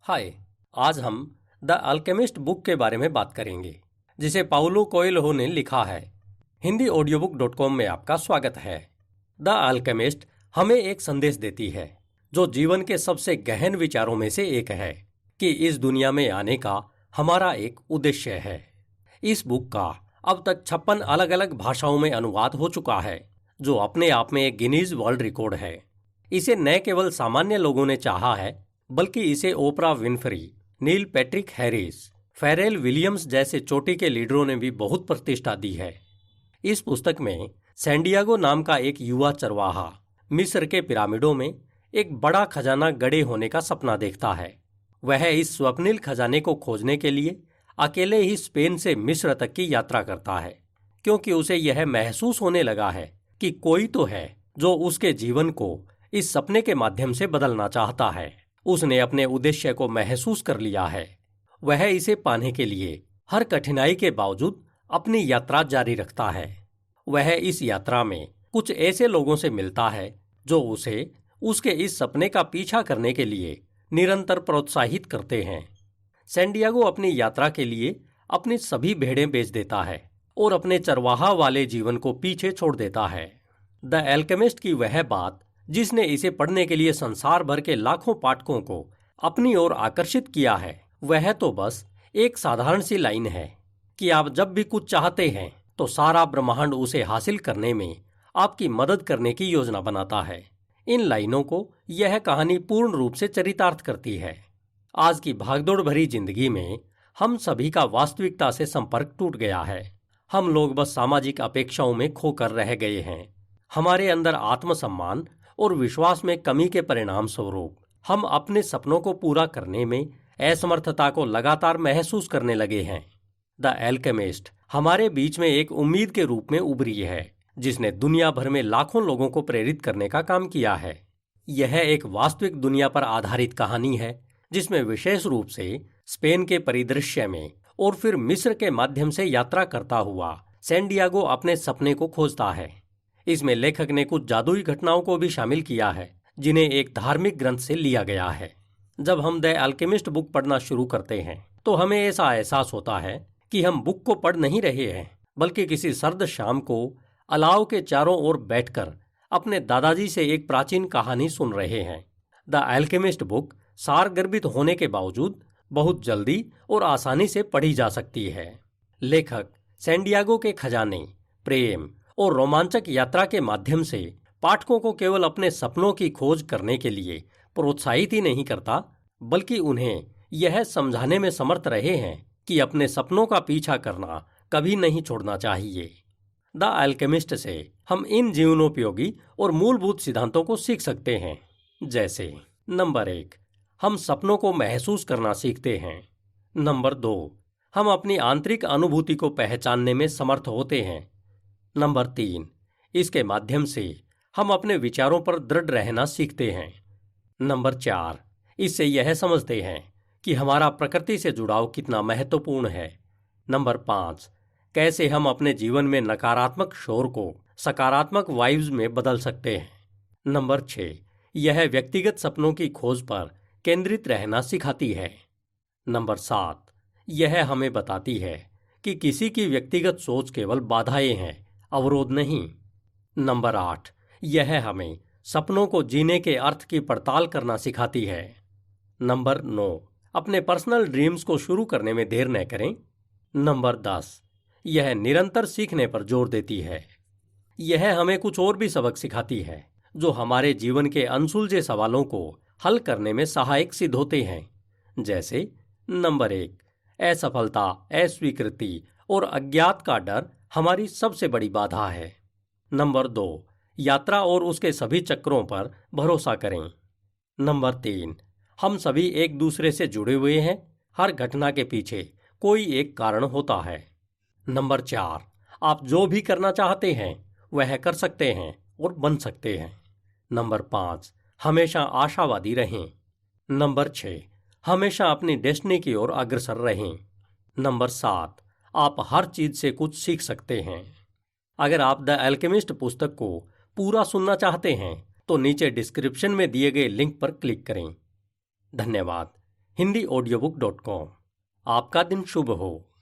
हाय। आज हम the alchemist book के बारे में बात करेंगे, जिसे पाउलो कोएल्हो ने लिखा है। हिंदी audiobook.com में आपका स्वागत है। द अल्केमिस्ट हमें एक संदेश देती है जो जीवन के सबसे गहन विचारों में से एक है कि इस दुनिया में आने का हमारा एक उद्देश्य है। इस बुक का अब तक 56 अलग अलग भाषाओं में अनुवाद हो चुका है, जो अपने आप में एक गिनीज वर्ल्ड रिकॉर्ड है। इसे न केवल सामान्य लोगों ने चाहा है, बल्कि इसे ओपरा Winfrey, Neil Patrick Harris, फेरेल Williams जैसे चोटी के लीडरों ने भी बहुत प्रतिष्ठा दी है। इस पुस्तक में सैंडियागो नाम का एक युवा चरवाहा मिस्र के पिरामिडों में एक बड़ा खजाना गड़े होने का सपना देखता है। वह इस स्वप्निल खजाने को खोजने के लिए अकेले ही स्पेन से मिस्र तक की यात्रा करता है, क्योंकि उसे यह महसूस होने लगा है कि कोई तो है जो उसके जीवन को इस सपने के माध्यम से बदलना चाहता है। उसने अपने उद्देश्य को महसूस कर लिया है। वह इसे पाने के लिए हर कठिनाई के बावजूद अपनी यात्रा जारी रखता है। वह इस यात्रा में कुछ ऐसे लोगों से मिलता है जो उसे उसके इस सपने का पीछा करने के लिए निरंतर प्रोत्साहित करते हैं। सैंडियागो अपनी यात्रा के लिए अपनी सभी भेड़ें बेच देता है और अपने चरवाहा वाले जीवन को पीछे छोड़ देता है। द अल्केमिस्ट की वह बात जिसने इसे पढ़ने के लिए संसार भर के लाखों पाठकों को अपनी ओर आकर्षित किया है, वह तो बस एक साधारण सी लाइन है कि आप जब भी कुछ चाहते हैं तो सारा ब्रह्मांड उसे हासिल करने में आपकी मदद करने की योजना बनाता है। इन लाइनों को यह कहानी पूर्ण रूप से चरितार्थ करती है। आज की भागदौड़ भरी जिंदगी में हम सभी का वास्तविकता से संपर्क टूट गया है। हम लोग बस सामाजिक अपेक्षाओं में खोकर रह गए हैं। हमारे अंदर आत्मसम्मान और विश्वास में कमी के परिणाम स्वरूप हम अपने सपनों को पूरा करने में असमर्थता को लगातार महसूस करने लगे हैं। द अल्केमिस्ट हमारे बीच में एक उम्मीद के रूप में उभरी है, जिसने दुनिया भर में लाखों लोगों को प्रेरित करने का काम किया है। यह एक वास्तविक दुनिया पर आधारित कहानी है, जिसमें विशेष रूप से स्पेन के परिदृश्य में और फिर मिस्र के माध्यम से यात्रा करता हुआ सैंडियागो अपने सपने को खोजता है। इसमें लेखक ने कुछ जादुई घटनाओं को भी शामिल किया है, जिन्हें एक धार्मिक ग्रंथ से लिया गया है। जब हम द अल्केमिस्ट बुक पढ़ना शुरू करते हैं तो हमें ऐसा एहसास होता है कि हम बुक को पढ़ नहीं रहे हैं, बल्कि किसी सर्द शाम को अलाव के चारों ओर बैठकर अपने दादाजी से एक प्राचीन कहानी सुन रहे हैं। द अल्केमिस्ट बुक सारगर्भित होने के बावजूद बहुत जल्दी और आसानी से पढ़ी जा सकती है। लेखक सैंडियागो के खजाने, प्रेम और रोमांचक यात्रा के माध्यम से पाठकों को केवल अपने सपनों की खोज करने के लिए प्रोत्साहित ही नहीं करता, बल्कि उन्हें यह समझाने में समर्थ रहे हैं कि अपने सपनों का पीछा करना कभी नहीं छोड़ना चाहिए। द अल्केमिस्ट से हम इन जीवनोपयोगी और मूलभूत सिद्धांतों को सीख सकते हैं, जैसे नंबर 1, हम सपनों को महसूस करना सीखते हैं। नंबर 2, हम अपनी आंतरिक अनुभूति को पहचानने में समर्थ होते हैं। नंबर 3, इसके माध्यम से हम अपने विचारों पर दृढ़ रहना सीखते हैं। नंबर 4, इससे यह समझते हैं कि हमारा प्रकृति से जुड़ाव कितना महत्वपूर्ण है। नंबर 5, कैसे हम अपने जीवन में नकारात्मक शोर को सकारात्मक वाइब्स में बदल सकते हैं। नंबर 6, यह व्यक्तिगत सपनों की खोज पर केंद्रित रहना सिखाती है। नंबर 7, यह हमें बताती है कि किसी की व्यक्तिगत सोच केवल बाधाएं हैं, अवरोध नहीं। नंबर 8, यह हमें सपनों को जीने के अर्थ की पड़ताल करना सिखाती है। नंबर 9, अपने पर्सनल ड्रीम्स को शुरू करने में देर न करें। नंबर 10, यह निरंतर सीखने पर जोर देती है। यह हमें कुछ और भी सबक सिखाती है जो हमारे जीवन के अनसुलझे सवालों को हल करने में सहायक सिद्ध होते हैं, जैसे नंबर 1, असफलता, अस्वीकृति और अज्ञात का डर हमारी सबसे बड़ी बाधा है। नंबर 2, यात्रा और उसके सभी चक्रों पर भरोसा करें। नंबर 3, हम सभी एक दूसरे से जुड़े हुए हैं, हर घटना के पीछे कोई एक कारण होता है। नंबर 4, आप जो भी करना चाहते हैं वह कर सकते हैं और बन सकते हैं। नंबर 5, हमेशा आशावादी रहें। नंबर 6, हमेशा अपनी डेस्टिनी की ओर अग्रसर रहें। नंबर 7, आप हर चीज से कुछ सीख सकते हैं। अगर आप द अल्केमिस्ट पुस्तक को पूरा सुनना चाहते हैं तो नीचे डिस्क्रिप्शन में दिए गए लिंक पर क्लिक करें। धन्यवाद। hindiaudiobook.com। आपका दिन शुभ हो।